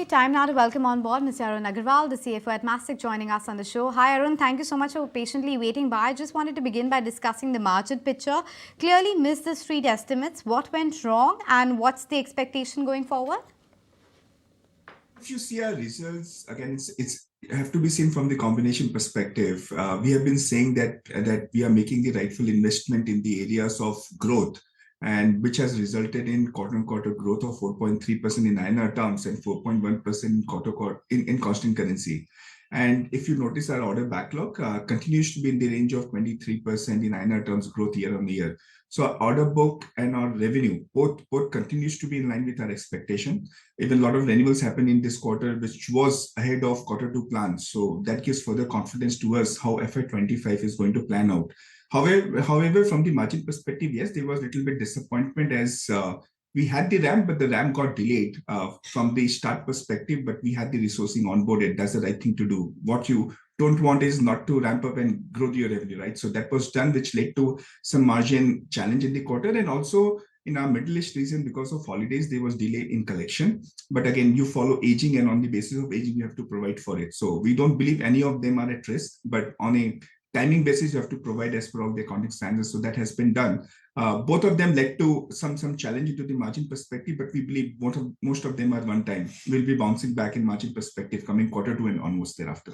Okay, time now to welcome on board Mr. Arun Agarwal, the CFO at Mastek, joining us on the show. Hi Arun, thank you so much for patiently waiting by. I just wanted to begin by discussing the margin picture. Clearly missed the street estimates. What went wrong and what's the expectation going forward? If you see our results, again, it's have to be seen from the combination perspective. We have been saying that we are making the rightful investment in the areas of growth, and which has resulted in quarter-on-quarter growth of 4.3% in INR terms and 4.1% in quarter in constant currency. And if you notice, our order backlog continues to be in the range of 23% in INR terms growth year on year. So our order book and our revenue both continues to be in line with our expectation. Even a lot of renewals happened in this quarter, which was ahead of Q2 plans. So that gives further confidence to us how FY25 is going to plan out. However, from the margin perspective, yes, there was a little bit disappointment as we had the ramp, but the ramp got delayed from the start perspective, but we had the resourcing onboarded. That's the right thing to do. What you don't want is not to ramp up and grow your revenue, right? So that was done, which led to some margin challenge in the quarter. And also in our Middle East region, because of holidays, there was delay in collection. But again, you follow aging, and on the basis of aging, you have to provide for it. So we don't believe any of them are at risk, but on a timing basis, you have to provide as per all the accounting standards. So that has been done. Both of them led to some challenge into the margin perspective, but we believe most of them are one time. We'll be bouncing back in margin perspective coming Q2 and onwards thereafter.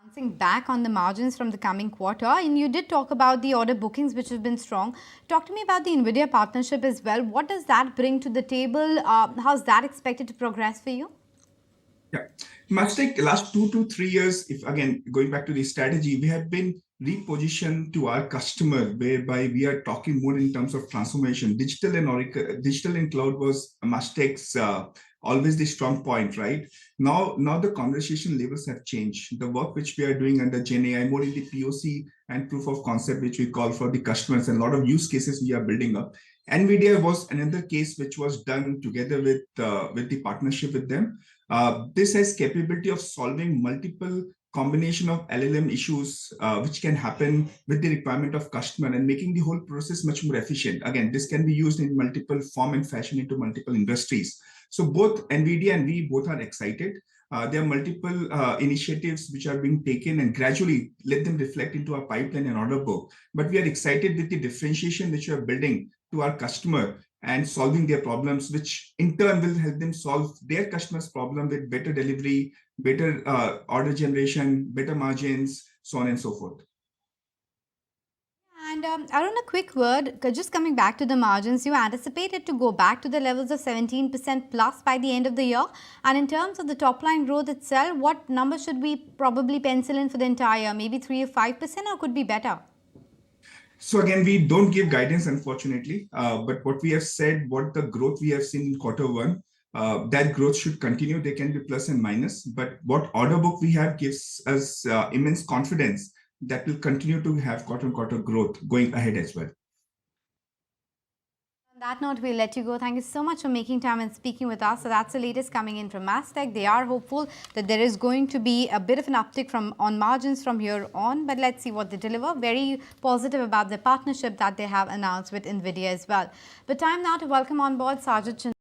Bouncing back on the margins from the coming quarter, and you did talk about the order bookings, which have been strong. Talk to me about the NVIDIA partnership as well. What does that bring to the table? How's that expected to progress for you? Yeah, Mastek, last 2 to 3 years, if again, going back to the strategy, we have been repositioned to our customer, whereby we are talking more in terms of transformation. Digital and Oracle, digital and cloud was Mastek's always the strong point, right? Now the conversation levels have changed. The work which we are doing under Gen AI, more in the POC and proof of concept, which we call for the customers, and a lot of use cases we are building up. NVIDIA was another case which was done together with the partnership with them. This has capability of solving multiple combination of LLM issues which can happen with the requirement of customer and making the whole process much more efficient. Again, this can be used in multiple form and fashion into multiple industries. So both NVIDIA and we both are excited. There are multiple initiatives which are being taken, and gradually let them reflect into our pipeline and order book. But we are excited with the differentiation which we are building to our customer and solving their problems, which in turn will help them solve their customers' problem with better delivery, better order generation, better margins, so on and so forth. And Arun, a quick word, just coming back to the margins, you anticipated to go back to the levels of 17% plus by the end of the year. And in terms of the top line growth itself, what number should we probably pencil in for the entire year? Maybe 3 or 5%, or could be better? So again, we don't give guidance, unfortunately. But what we have said, what the growth we have seen in Q1, that growth should continue. There can be plus and minus, but what order book we have gives us immense confidence that will continue to have quarter-on-quarter growth going ahead as well. On that note, we'll let you go. Thank you so much for making time and speaking with us. So that's the latest coming in from Mastek. They are hopeful that there is going to be a bit of an uptick on margins from here on, but let's see what they deliver. Very positive about the partnership that they have announced with NVIDIA as well. But time now to welcome on board Sergeant